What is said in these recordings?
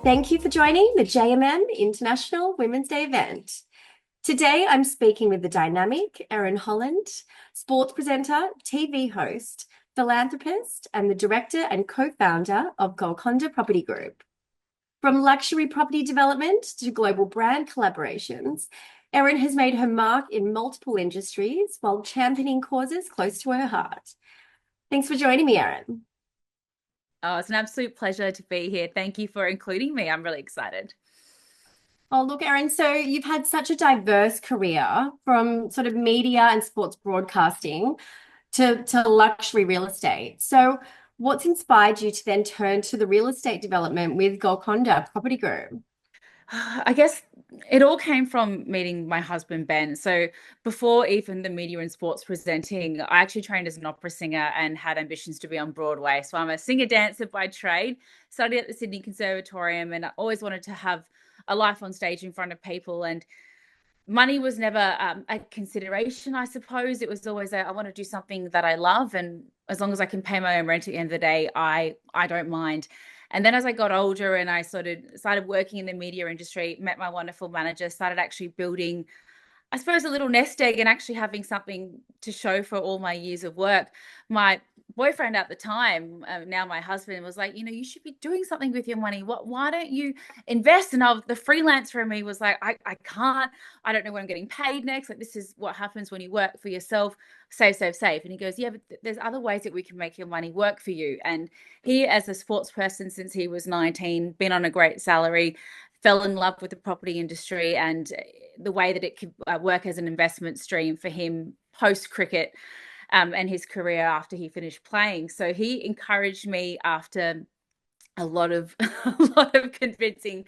Thank you for joining the JMM International Women's Day event. Today, I'm speaking with the dynamic Erin Holland, sports presenter, TV host, philanthropist, and the director and co-founder of Golconda Property Group. From luxury property development to global brand collaborations, Erin has made her mark in multiple industries while championing causes close to her heart. Thanks for joining me, Erin. Oh, it's an absolute pleasure to be here. Thank you for including me. I'm really excited. Oh, look, Erin, so you've had such a diverse career from sort of media and sports broadcasting to luxury real estate. So what's inspired you to then turn to the real estate development with Golconda Property Group? I guess it all came from meeting my husband, Ben. So before even the media and sports presenting, I actually trained as an opera singer and had ambitions to be on Broadway. So I'm a singer dancer by trade, studied at the Sydney Conservatorium, and I always wanted to have a life on stage in front of people. And money was never a consideration, I suppose. It was always I want to do something that I love, and as long as I can pay my own rent at the end of the day, I don't mind. And then as I got older and I started working in the media industry, met my wonderful manager, started actually building, I suppose, a little nest egg and actually having something to show for all my years of work. My boyfriend at the time, now my husband, was like, you should be doing something with your money. Why don't you invest? And the freelancer in me was like, I can't, I don't know when I'm getting paid next. Like, this is what happens when you work for yourself, save, save, save. And he goes, yeah, but there's other ways that we can make your money work for you. And he, as a sports person since he was 19, been on a great salary, fell in love with the property industry and the way that it could work as an investment stream for him post cricket and his career after he finished playing. So he encouraged me after a lot of convincing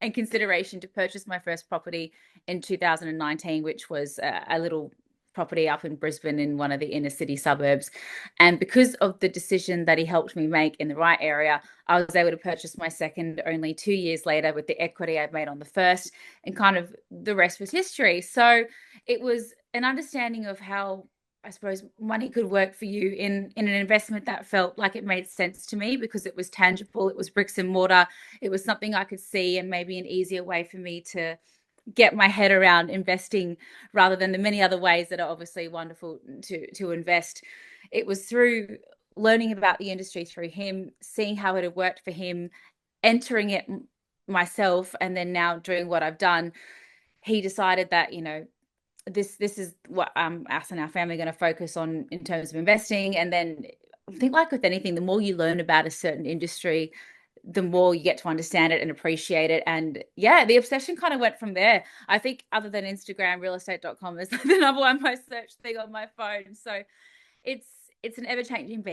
and consideration to purchase my first property in 2019, which was a little property up in Brisbane in one of the inner city suburbs. And because of the decision that he helped me make in the right area, I was able to purchase my second only 2 years later with the equity I'd made on the first, and kind of the rest was history. So it was an understanding of how, I suppose, money could work for you in an investment that felt like it made sense to me because it was tangible, it was bricks and mortar, it was something I could see, and maybe an easier way for me to get my head around investing rather than the many other ways that are obviously wonderful to invest. It was through learning about the industry through him, seeing how it had worked for him, entering it myself, and then now doing what I've done. He decided that, this is what us and our family are going to focus on in terms of investing. And then I think, like with anything, the more you learn about a certain industry, the more you get to understand it and appreciate it. And yeah, the obsession kind of went from there. I think other than Instagram, realestate.com is the number one most searched thing on my phone. So it's an ever-changing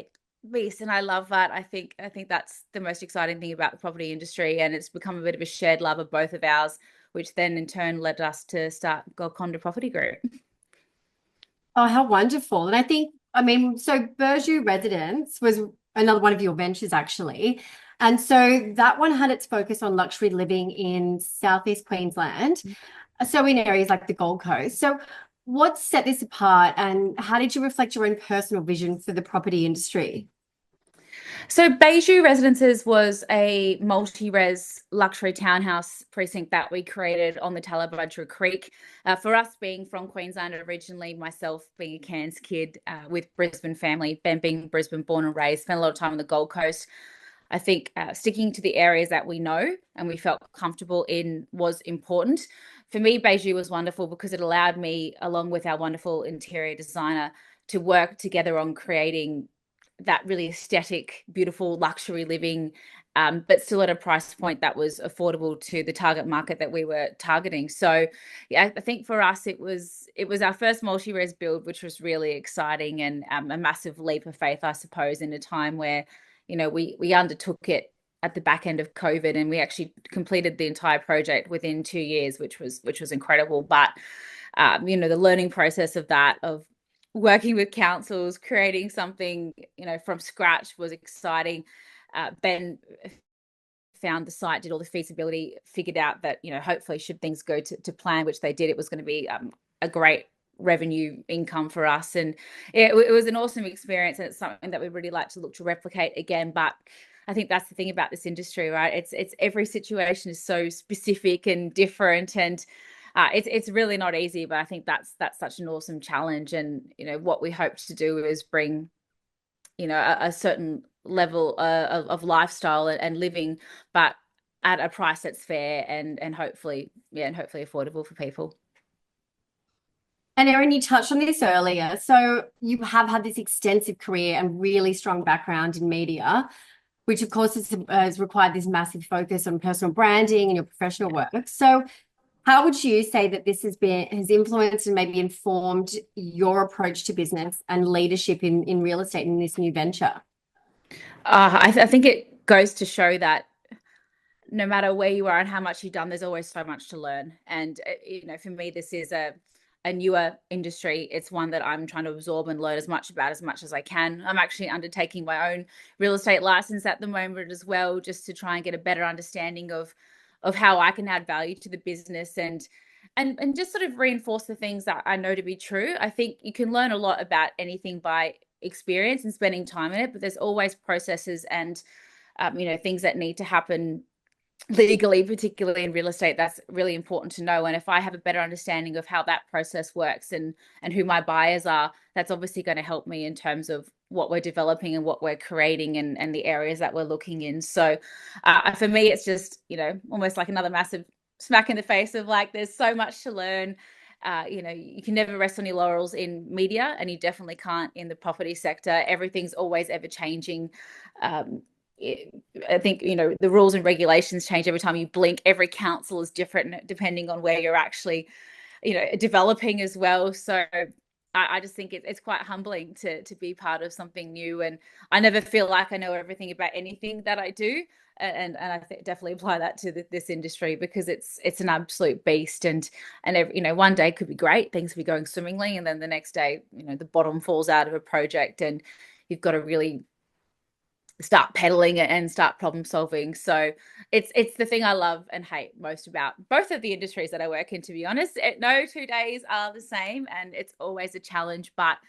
beast, and I love that. I think that's the most exciting thing about the property industry, and it's become a bit of a shared love of both of ours, which then in turn led us to start Golconda Property Group. Oh, how wonderful. And so Beju Residence was another one of your ventures, actually. And so that one had its focus on luxury living in South-East Queensland, so in areas like the Gold Coast. So what set this apart, and how did you reflect your own personal vision for the property industry? So Beju Residences was a multi-res luxury townhouse precinct that we created on the Tallebudgera Creek. For us being from Queensland originally, myself being a Cairns kid with Brisbane family, Ben being Brisbane born and raised, spent a lot of time on the Gold Coast. I think sticking to the areas that we know and we felt comfortable in was important. For me, Beju was wonderful because it allowed me, along with our wonderful interior designer, to work together on creating that really aesthetic, beautiful luxury living, but still at a price point that was affordable to the target market that we were targeting. So yeah, I think for us it was our first multi-res build, which was really exciting, and a massive leap of faith, I suppose, in a time where we undertook it at the back end of COVID, and we actually completed the entire project within 2 years, which was incredible. But the learning process of that, of working with councils, creating something, from scratch, was exciting. Ben found the site, did all the feasibility, figured out that, hopefully should things go to plan, which they did, it was going to be a great revenue income for us. And it was an awesome experience, and it's something that we really like to look to replicate again. But I think that's the thing about this industry, right? It's every situation is so specific and different, and it's really not easy. But I think that's such an awesome challenge, and what we hope to do is bring a certain level of lifestyle and living, but at a price that's fair and hopefully affordable for people. And Erin, you touched on this earlier. So you have had this extensive career and really strong background in media, which of course has required this massive focus on personal branding and your professional work. So how would you say that this has influenced and maybe informed your approach to business and leadership in real estate in this new venture? I think it goes to show that no matter where you are and how much you've done, there's always so much to learn. And for me, this is a newer industry. It's one that I'm trying to absorb and learn as much as I can. I'm actually undertaking my own real estate license at the moment as well, just to try and get a better understanding of how I can add value to the business and just sort of reinforce the things that I know to be true. I think you can learn a lot about anything by experience and spending time in it, but there's always processes and things that need to happen legally, particularly in real estate. That's really important to know. And if I have a better understanding of how that process works and who my buyers are, that's obviously going to help me in terms of what we're developing and what we're creating and the areas that we're looking in. So for me, it's just almost like another massive smack in the face of like, there's so much to learn. You can never rest on your laurels in media, and you definitely can't in the property sector. Everything's always ever changing. I think the rules and regulations change every time you blink. Every council is different depending on where you're actually developing as well. So I just think it's quite humbling to be part of something new, and I never feel like I know everything about anything that I do, and I definitely apply that to this industry, because it's an absolute beast, and one day could be great, things could be going swimmingly, and then the next day the bottom falls out of a project and you've got to really start pedaling and start problem solving. So it's the thing I love and hate most about both of the industries that I work in, to be honest. No 2 days are the same, and it's always a challenge, but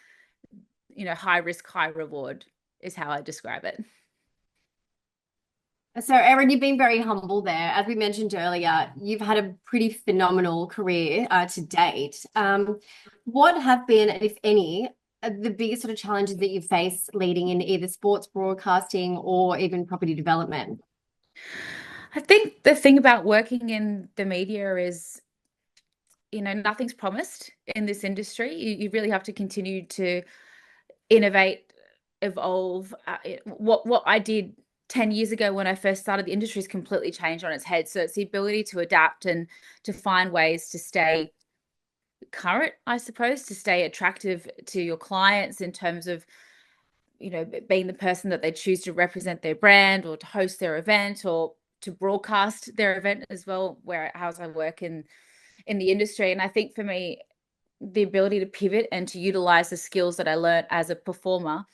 high risk, high reward is how I describe it. So, Erin, you've been very humble there. As we mentioned earlier, you've had a pretty phenomenal career to date. What have been, if any, the biggest sort of challenges that you face leading in either sports broadcasting or even property development? I think the thing about working in the media is, nothing's promised in this industry. You really have to continue to innovate, evolve. What I did 10 years ago when I first started, the industry has completely changed on its head. So it's the ability to adapt and to find ways to stay current, I suppose, to stay attractive to your clients in terms of being the person that they choose to represent their brand or to host their event or to broadcast their event as well, as I work in the industry. And I think for me, the ability to pivot and to utilize the skills that I learned as a performer,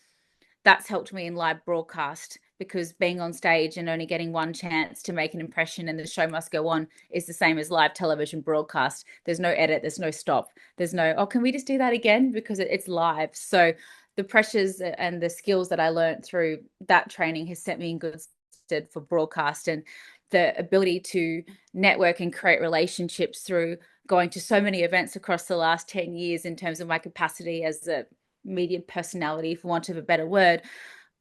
that's helped me in live broadcast, because being on stage and only getting one chance to make an impression and the show must go on is the same as live television broadcast. There's no edit, there's no stop, there's no, oh, can we just do that again? Because it's live. So the pressures and the skills that I learned through that training has set me in good stead for broadcast, and the ability to network and create relationships through going to so many events across the last 10 years in terms of my capacity as a media personality, for want of a better word,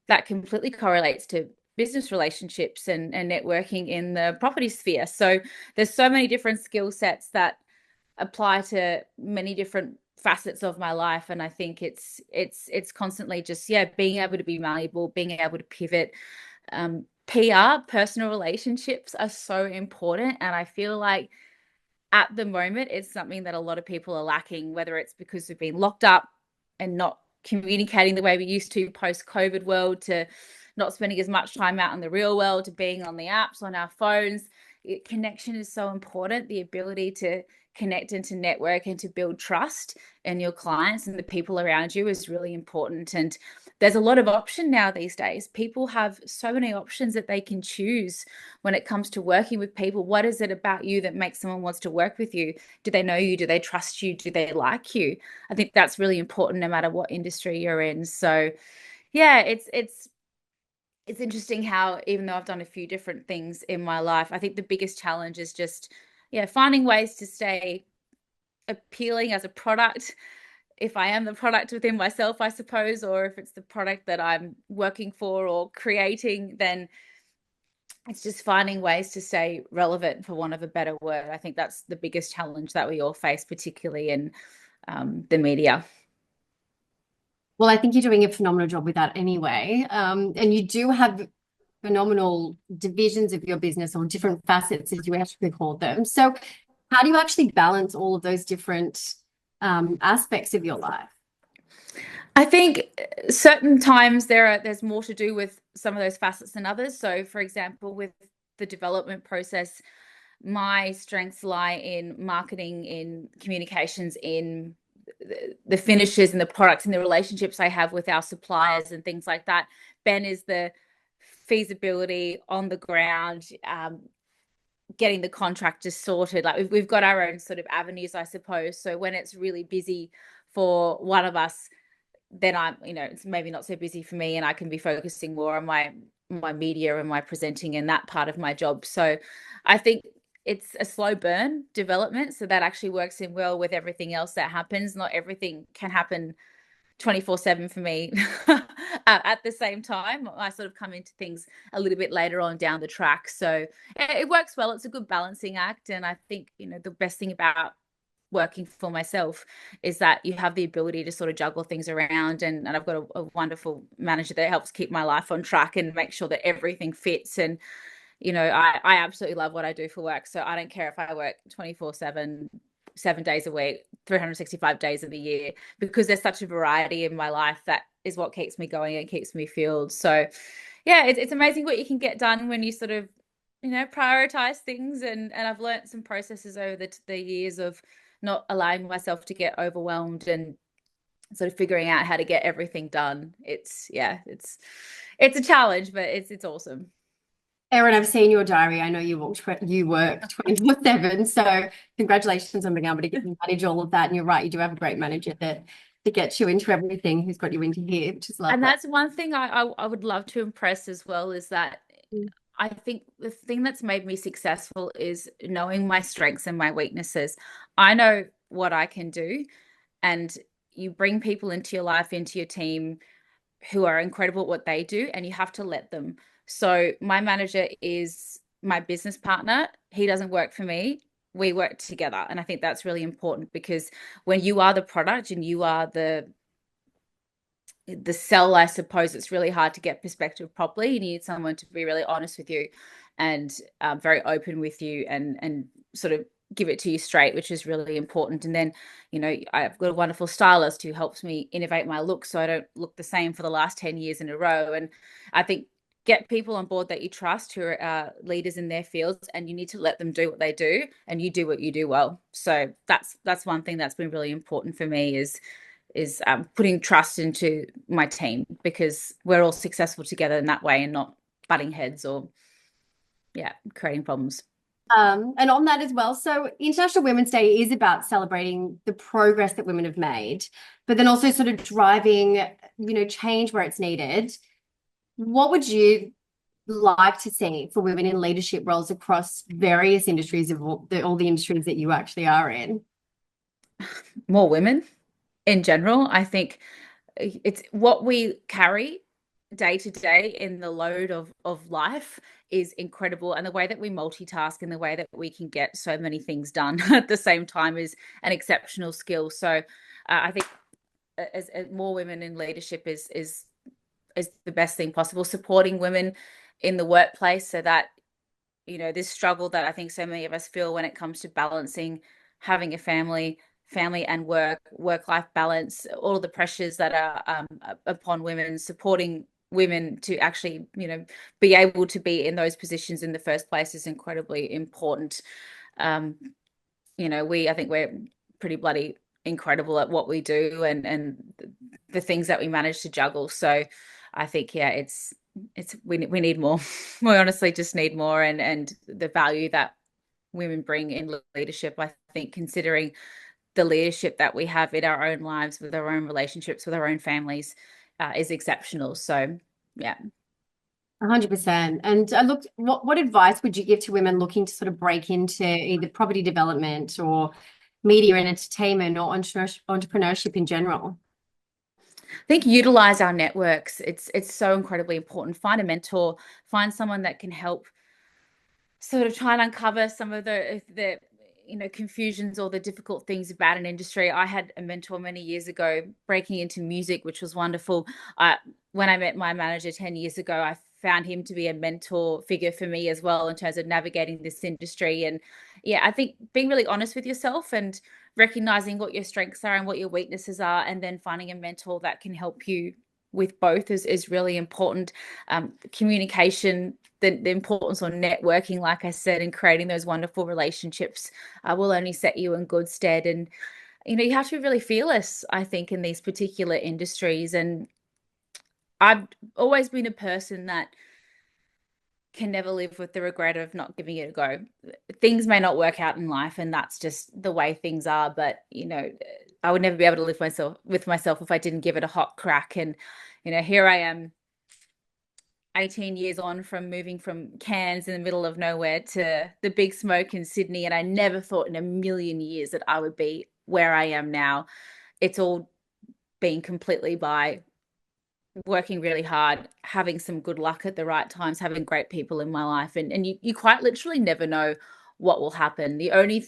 that completely correlates to business relationships and networking in the property sphere. So there's so many different skill sets that apply to many different facets of my life, and I think it's constantly just being able to be malleable, being able to pivot. PR, personal relationships, are so important, and I feel like at the moment it's something that a lot of people are lacking, whether it's because we've been locked up and not communicating the way we used to post-COVID world, to not spending as much time out in the real world, to being on the apps on our phones. Connection is so important. The ability to connect and to network and to build trust in your clients and the people around you is really important. And there's a lot of option now these days. People have so many options that they can choose when it comes to working with people. What is it about you that makes someone wants to work with you? Do they know you? Do they trust you? Do they like you? I think that's really important no matter what industry you're in. So yeah, it's it's interesting how, even though I've done a few different things in my life, I think the biggest challenge is just, yeah, finding ways to stay appealing as a product. If I am the product within myself, I suppose, or if it's the product that I'm working for or creating, then it's just finding ways to stay relevant, for want of a better word. I think that's the biggest challenge that we all face, particularly in the media. Well, I think you're doing a phenomenal job with that anyway. And you do have phenomenal divisions of your business or different facets, as you actually call them. So, how do you actually balance all of those different aspects of your life? I think certain times there's more to do with some of those facets than others. So, for example, with the development process, my strengths lie in marketing, in communications, in the finishes and the products and the relationships I have with our suppliers and things like that. Ben is the feasibility on the ground, getting the contractors sorted. Like we've got our own sort of avenues, I suppose. So when it's really busy for one of us, then I'm, it's maybe not so busy for me, and I can be focusing more on my media and my presenting and that part of my job. So I think it's a slow burn development. So that actually works in well with everything else that happens. Not everything can happen 24/7 for me at the same time. I sort of come into things a little bit later on down the track. So it works well. It's a good balancing act. And I think, the best thing about working for myself is that you have the ability to sort of juggle things around, and I've got a wonderful manager that helps keep my life on track and make sure that everything fits. And I absolutely love what I do for work, so I don't care if I work 24/7, 7 days a week, 365 days of the year, because there's such a variety in my life. That is what keeps me going and keeps me fueled. So yeah, it's amazing what you can get done when you sort of prioritize things. And I've learned some processes over the years of not allowing myself to get overwhelmed and sort of figuring out how to get everything done. It's a challenge, but it's awesome. Erin, I've seen your diary. I know you work 24/7. So congratulations on being able to manage all of that. And you're right, you do have a great manager that gets you into everything, who's got you into here, which is And lovely. that's one thing I would love to impress as well, is that Mm. I think the thing that's made me successful is knowing my strengths and my weaknesses. I know what I can do, and you bring people into your life, into your team, who are incredible at what they do, and you have to let them. So my manager is my business partner. He doesn't work for me. We work together. And I think that's really important, because when you are the product and you are the sell, I suppose, it's really hard to get perspective properly. You need someone to be really honest with you and very open with you, and sort of give it to you straight, which is really important. And then, I've got a wonderful stylist who helps me innovate my look so I don't look the same for the last 10 years in a row. And I think get people on board that you trust, who are leaders in their fields, and you need to let them do what they do, and you do what you do well. So that's one thing that's been really important for me, is putting trust into my team, because we're all successful together in that way, and not butting heads or creating problems. And on that as well, so International Women's Day is about celebrating the progress that women have made, but then also sort of driving, change where it's needed. What would you like to see for women in leadership roles across various industries of all the industries that you actually are in? More women in general. I think it's what we carry day to day in the load of life is incredible, and the way that we multitask and the way that we can get so many things done at the same time is an exceptional skill. So I think as more women in leadership is the best thing possible. Supporting women in the workplace, so that this struggle that I think so many of us feel when it comes to balancing having a family and work life balance, all of the pressures that are upon women, supporting women to actually be able to be in those positions in the first place is incredibly important. um I think we're pretty bloody incredible at what we do, and the things that we manage to juggle. So I think we need more. We honestly just need more, and the value that women bring in leadership, I think, considering the leadership that we have in our own lives, with our own relationships, with our own families, is exceptional. So yeah. 100%. And I looked, what advice would you give to women looking to sort of break into either property development or media and entertainment or entrepreneurship in general? I think utilize our networks. It's so incredibly important. Find a mentor, find someone that can help sort of try and uncover some of the confusions or the difficult things about an industry. I had a mentor many years ago breaking into music, which was wonderful. When I met my manager 10 years ago, I found him to be a mentor figure for me as well in terms of navigating this industry. And yeah, I think being really honest with yourself and recognizing what your strengths are and what your weaknesses are, and then finding a mentor that can help you with both is really important. Communication, the importance of networking, like I said, and creating those wonderful relationships will only set you in good stead. And, you have to be really fearless, I think, in these particular industries. And I've always been a person that can never live with the regret of not giving it a go. Things may not work out in life, and that's just the way things are. But I would never be able to live with myself if I didn't give it a hot crack. And here I am, 18 years on from moving from Cairns in the middle of nowhere to the big smoke in Sydney, and I never thought in a million years that I would be where I am now. It's all been completely by working really hard, having some good luck at the right times, having great people in my life. And you quite literally never know what will happen. The only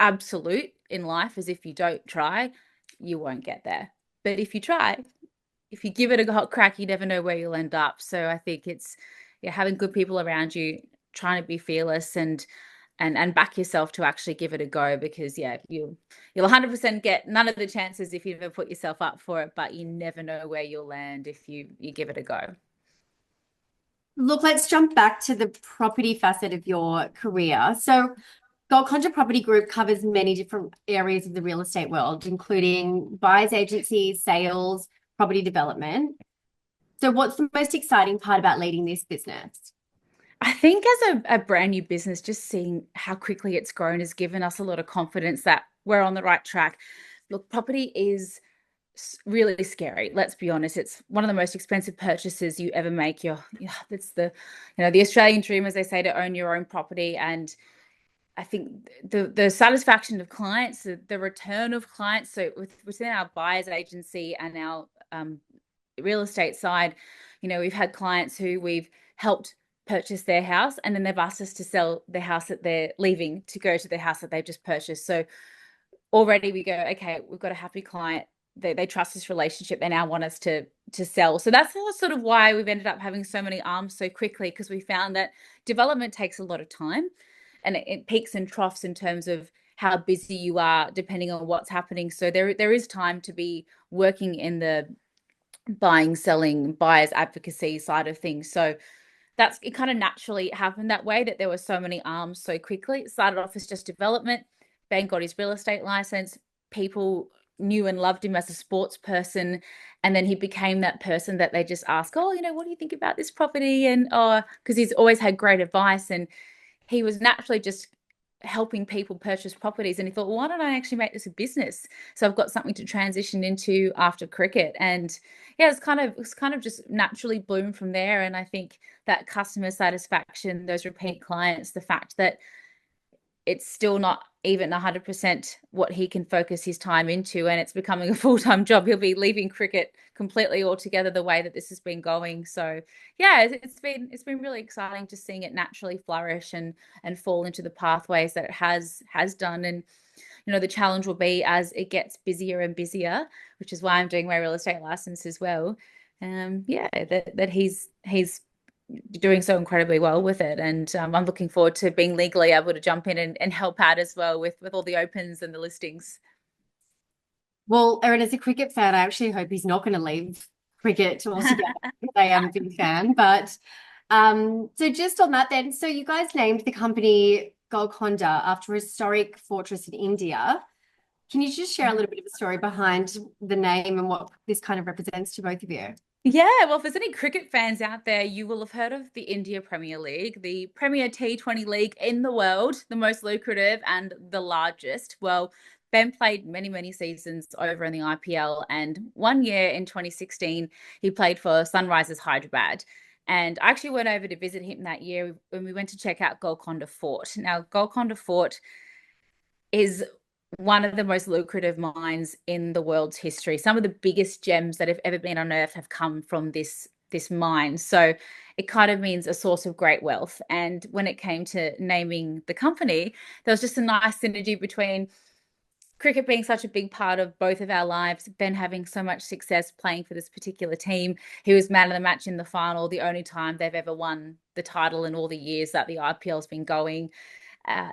absolute in life is if you don't try, you won't get there. But if you try, if you give it a hot crack, you never know where you'll end up. So I think it's having good people around you, trying to be fearless and back yourself to actually give it a go, because you'll 100% get none of the chances if you ever put yourself up for it, but you never know where you'll land if you give it a go. Look, let's jump back to the property facet of your career. So Golconda Property Group covers many different areas of the real estate world, including buyers agencies, sales, property development. So what's the most exciting part about leading this business? I think as a brand new business, just seeing how quickly it's grown has given us a lot of confidence that we're on the right track. Look, property is really scary. Let's be honest. It's one of the most expensive purchases you ever make. It's the Australian dream, as they say, to own your own property. And I think the satisfaction of clients, the return of clients. So within our buyers agency and our real estate side, we've had clients who we've helped purchase their house, and then they've asked us to sell the house that they're leaving to go to the house that they've just purchased. So already we go, okay, we've got a happy client. They trust this relationship. They now want us to sell. So that's sort of why we've ended up having so many arms so quickly, because we found that development takes a lot of time, and it peaks and troughs in terms of how busy you are depending on what's happening. So there is time to be working in the buying, selling, buyers advocacy side of things. So it kind of naturally happened that way, that there were so many arms so quickly. It started off as just development. Ben got his real estate license. People knew and loved him as a sports person. And then he became that person that they just ask, oh, what do you think about this property? And because he's always had great advice, and he was naturally just helping people purchase properties. And he thought, well, why don't I actually make this a business? So I've got something to transition into after cricket. And it's kind of just naturally bloomed from there. And I think that customer satisfaction, those repeat clients, the fact that it's still not even 100% what he can focus his time into, and it's becoming a full-time job. He'll be leaving cricket completely altogether the way that this has been going. So it's been really exciting just seeing it naturally flourish and fall into the pathways that it has done. And the challenge will be as it gets busier and busier, which is why I'm doing my real estate license as well. That he's doing so incredibly well with it, and I'm looking forward to being legally able to jump in and help out as well with all the opens and the listings. Well, Erin, as a cricket fan, I actually hope he's not going to leave cricket altogether. I am a big fan. But so just on that then, so you guys named the company Golconda after a historic fortress in India. Can you just share a little bit of a story behind the name and what this kind of represents to both of you? Yeah, well, if there's any cricket fans out there, you will have heard of the India Premier League, the premier T20 league in the world, the most lucrative and the largest. Well, Ben played many, many seasons over in the IPL, and one year in 2016, he played for Sunrisers Hyderabad. And I actually went over to visit him that year when we went to check out Golconda Fort. Now, Golconda Fort is one of the most lucrative mines in the world's history. Some of the biggest gems that have ever been unearthed have come from this mine. So it kind of means a source of great wealth. And when it came to naming the company, there was just a nice synergy between cricket being such a big part of both of our lives, Ben having so much success playing for this particular team. He was man of the match in the final, the only time they've ever won the title in all the years that the IPL's been going.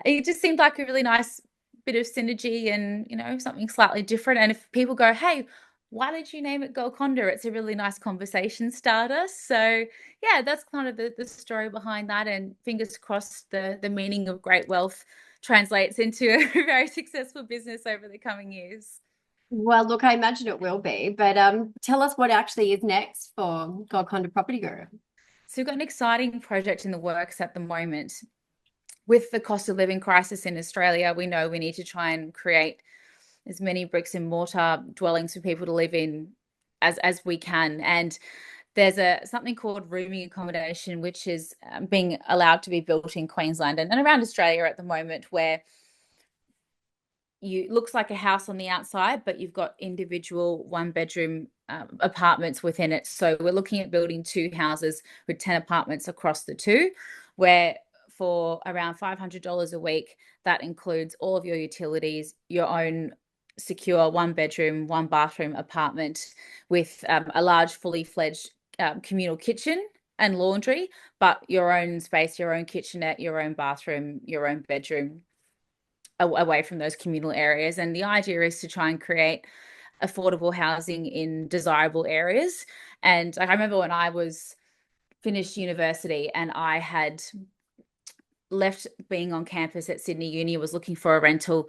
It just seemed like a really nice bit of synergy and, something slightly different. And if people go, hey, why did you name it Golconda? It's a really nice conversation starter. So yeah, that's kind of the story behind that. And fingers crossed the meaning of great wealth translates into a very successful business over the coming years. Well, look, I imagine it will be, but tell us what actually is next for Golconda Property Group. So we've got an exciting project in the works at the moment. With the cost of living crisis in Australia, we know we need to try and create as many bricks and mortar dwellings for people to live in as we can. And there's something called rooming accommodation, which is being allowed to be built in Queensland and around Australia at the moment, where looks like a house on the outside, but you've got individual one-bedroom apartments within it. So we're looking at building 2 houses with 10 apartments across the 2, where for around $500 a week, that includes all of your utilities, your own secure 1-bedroom, 1-bathroom apartment with a large, fully fledged communal kitchen and laundry, but your own space, your own kitchenette, your own bathroom, your own bedroom away from those communal areas. And the idea is to try and create affordable housing in desirable areas. And I remember when I was finished university and I had left being on campus at Sydney Uni, was looking for a rental.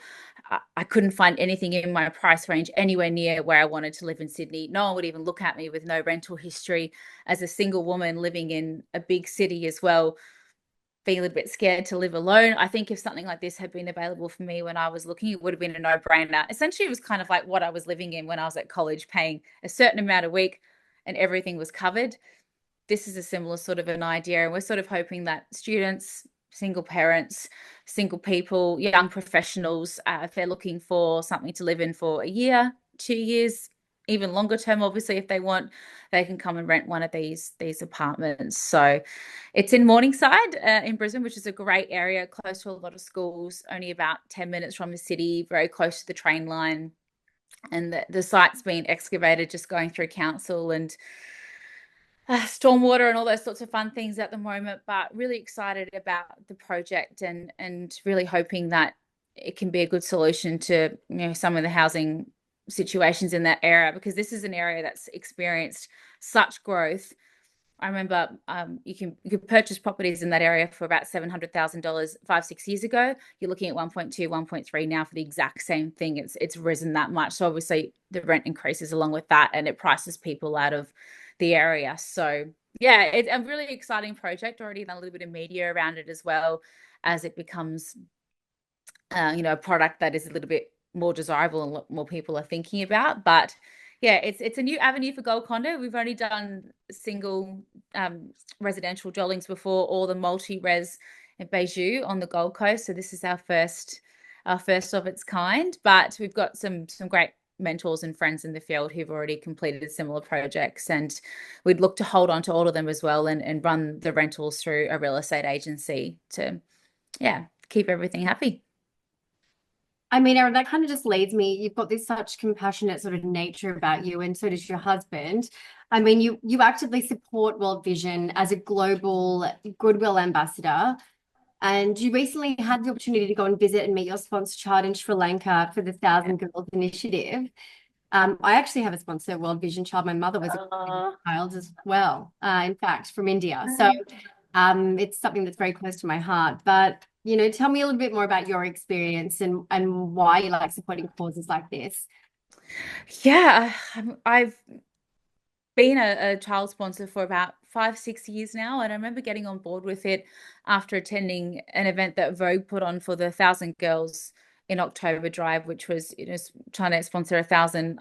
I couldn't find anything in my price range anywhere near where I wanted to live in Sydney. No one would even look at me with no rental history as a single woman living in a big city as well, being a little bit scared to live alone. I think if something like this had been available for me when I was looking, it would have been a no-brainer. Essentially, it was kind of like what I was living in when I was at college, paying a certain amount a week and everything was covered. This is a similar sort of an idea. And we're sort of hoping that students, single parents, single people, young professionals, if they're looking for something to live in for a year, 2 years, even longer term, obviously, if they want, they can come and rent one of these apartments. So it's in Morningside in Brisbane, which is a great area, close to a lot of schools, only about 10 minutes from the city, very close to the train line. And the site's been excavated, just going through council and stormwater and all those sorts of fun things at the moment, but really excited about the project and really hoping that it can be a good solution to some of the housing situations in that area, because this is an area that's experienced such growth. I remember you could purchase properties in that area for about $700,000 5-6 years ago. You're looking at 1.2, 1.3 now for the exact same thing. It's risen that much. So obviously the rent increases along with that, and it prices people out of the area. So yeah, it's a really exciting project. Already done a little bit of media around it as well, as it becomes a product that is a little bit more desirable and a lot more people are thinking about. But yeah, it's a new avenue for Golconda. We've only done single residential dwellings before, or the multi-res in Beju on the Gold Coast. So this is our first of its kind. But we've got some great mentors and friends in the field who've already completed similar projects, and we'd look to hold on to all of them as well and run the rentals through a real estate agency to keep everything happy. I mean, Erin, that kind of just leads me. You've got this such compassionate sort of nature about you, and so does your husband. I mean, you actively support World Vision as a global goodwill ambassador, and you recently had the opportunity to go and visit and meet your sponsor, Chandon in Sri Lanka, for the Thousand Girls Initiative. I actually have a sponsor, World Vision Child. My mother was a child as well, in fact, from India. So it's something that's very close to my heart. But tell me a little bit more about your experience and why you like supporting causes like this. Yeah, I've been a child sponsor for about 5-6 years now, and I remember getting on board with it after attending an event that Vogue put on for the 1,000 Girls in October drive, which was trying to sponsor 1,000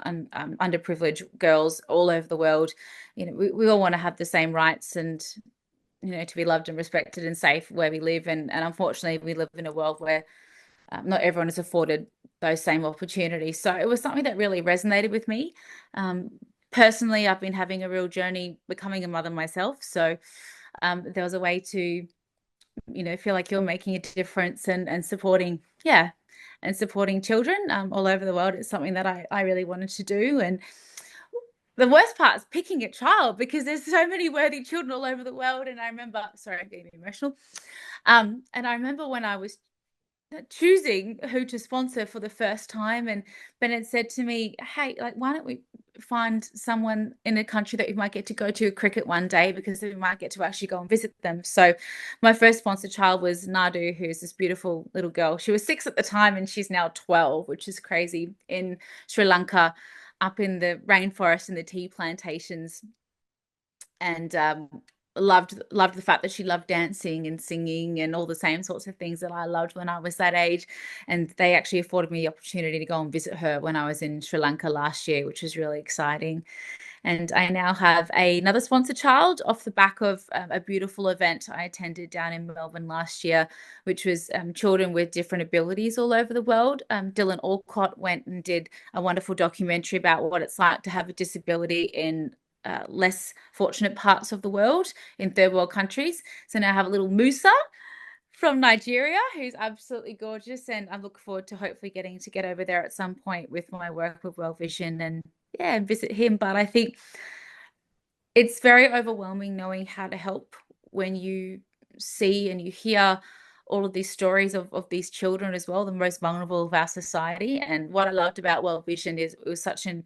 underprivileged girls all over the world. We all want to have the same rights and to be loved and respected and safe where we live. And unfortunately, we live in a world where not everyone is afforded those same opportunities. So it was something that really resonated with me. Personally, I've been having a real journey becoming a mother myself. So there was a way to, feel like you're making a difference and supporting, and supporting children all over the world. It's something that I really wanted to do. And the worst part is picking a child, because there's so many worthy children all over the world. And I remember, sorry, I'm getting emotional. And I remember when I was choosing who to sponsor for the first time, and Bennett said to me, hey, like, why don't we find someone in a country that we might get to go to cricket one day, because we might get to actually go and visit them. So my first sponsored child was Nadu, who's this beautiful little girl. She was 6 at the time and she's now 12, which is crazy, in Sri Lanka, up in the rainforest and the tea plantations. And loved the fact that she loved dancing and singing and all the same sorts of things that I loved when I was that age. And they actually afforded me the opportunity to go and visit her when I was in Sri Lanka last year, which was really exciting. And I now have another sponsored child off the back of a beautiful event I attended down in Melbourne last year, which was children with different abilities all over the world. Dylan Alcott went and did a wonderful documentary about what it's like to have a disability in less fortunate parts of the world, in third world countries. So now I have a little Musa from Nigeria, who's absolutely gorgeous, and I look forward to hopefully getting to get over there at some point with my work with World Vision and visit him. But I think it's very overwhelming knowing how to help when you see and you hear all of these stories of these children as well, the most vulnerable of our society. And what I loved about World Vision is it was such an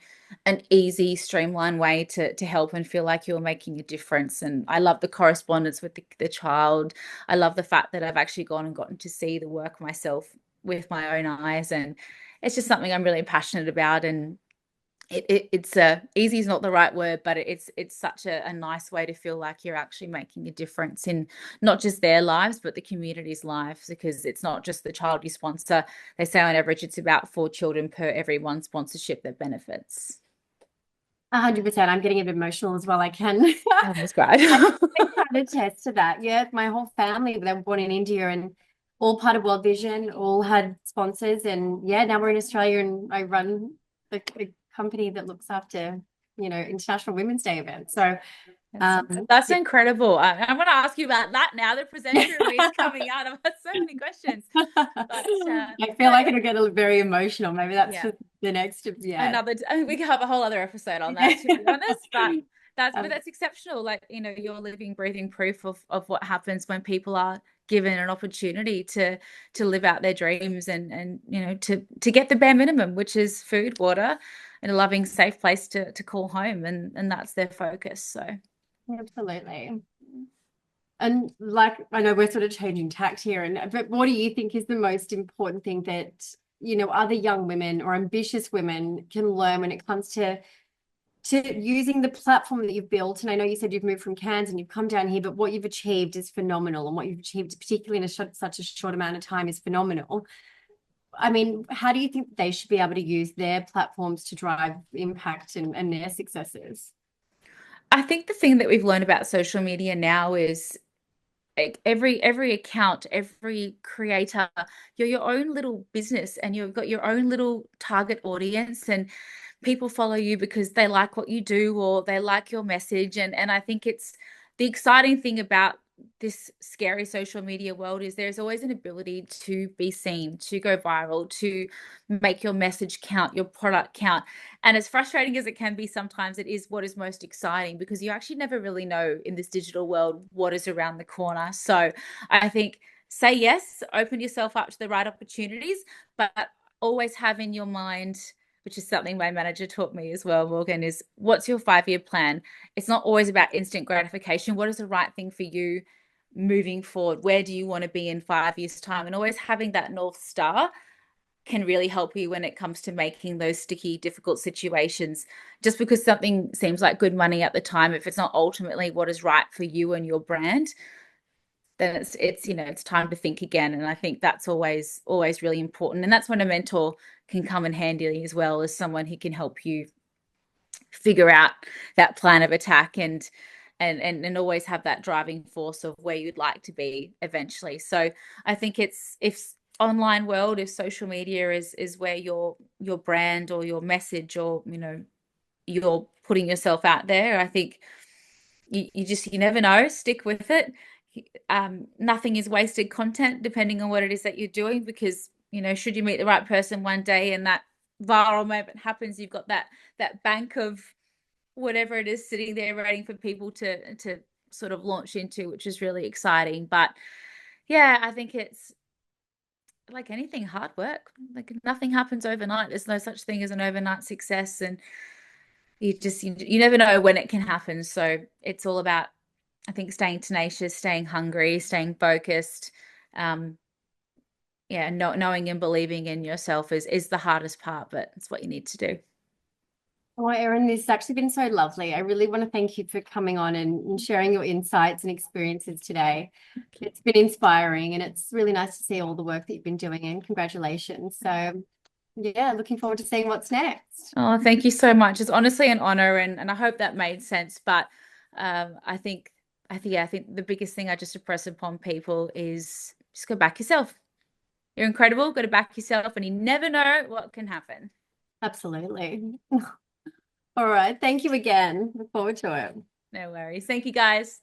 easy, streamlined way to help and feel like you're making a difference. And I love the correspondence with the child. I love the fact that I've actually gone and gotten to see the work myself with my own eyes. And it's just something I'm really passionate about. And it's easy is not the right word, but it's such a nice way to feel like you're actually making a difference in not just their lives, but the community's lives, because it's not just the child you sponsor. They say on average, it's about 4 children per every one sponsorship that benefits. 100%. I'm getting a bit emotional as well. I can. Oh, that's great. I can attest to that. Yeah, my whole family, they were born in India and all part of World Vision, all had sponsors. And yeah, now we're in Australia and I run a company that looks after, International Women's Day events. So that's incredible. I want to ask you about that now. The presenter is coming out. I've got so many questions. But, I feel like it'll get very emotional. Maybe that's the next. We can have a whole other episode on that, to be honest. But that's exceptional. Like, you're living, breathing proof of what happens when people are given an opportunity to live out their dreams and to get the bare minimum, which is food, water, and a loving, safe place to call home, and that's their focus. So absolutely. And like, I know we're sort of changing tact here, but what do you think is the most important thing that other young women or ambitious women can learn when it comes to using the platform that you've built? And I know you said you've moved from Cairns and you've come down here, but what you've achieved is phenomenal, and what you've achieved, particularly in such a short amount of time, is phenomenal. I mean, how do you think they should be able to use their platforms to drive impact and their successes? I think the thing that we've learned about social media now is every account, every creator, you're your own little business, and you've got your own little target audience, and people follow you because they like what you do or they like your message. And I think it's the exciting thing about this scary social media world is there's always an ability to be seen, to go viral, to make your message count, your product count. And as frustrating as it can be sometimes, it is what is most exciting, because you actually never really know in this digital world what is around the corner. So I think say yes, open yourself up to the right opportunities, but always have in your mind, which is something my manager taught me as well, Morgan, is what's your 5-year plan? It's not always about instant gratification. What is the right thing for you moving forward? Where do you want to be in 5 years' time? And always having that North Star can really help you when it comes to making those sticky, difficult situations. Just because something seems like good money at the time, if it's not ultimately what is right for you and your brand, then it's time to think again. And I think that's always really important. And that's when a mentor can come in handy as well, as someone who can help you figure out that plan of attack and and always have that driving force of where you'd like to be eventually. So I think it's, if online world, if social media is where your brand or your message, or you're putting yourself out there, I think you never know, stick with it. Nothing is wasted content, depending on what it is that you're doing, because should you meet the right person one day and that viral moment happens, you've got that bank of whatever it is sitting there waiting for people to sort of launch into, which is really exciting. But yeah, I think it's like anything, hard work. Like, nothing happens overnight. There's no such thing as an overnight success, and you never know when it can happen. So it's all about, I think, staying tenacious, staying hungry, staying focused. Knowing and believing in yourself is the hardest part, but it's what you need to do. Oh, Erin, this has actually been so lovely. I really want to thank you for coming on and sharing your insights and experiences today. It's been inspiring, and it's really nice to see all the work that you've been doing, and congratulations. So yeah, looking forward to seeing what's next. Oh, thank you so much. It's honestly an honor, and I hope that made sense. But I think the biggest thing I just impress upon people is just go back yourself. You're incredible. Go to back yourself, and you never know what can happen. Absolutely. All right. Thank you again. Look forward to it. No worries. Thank you, guys.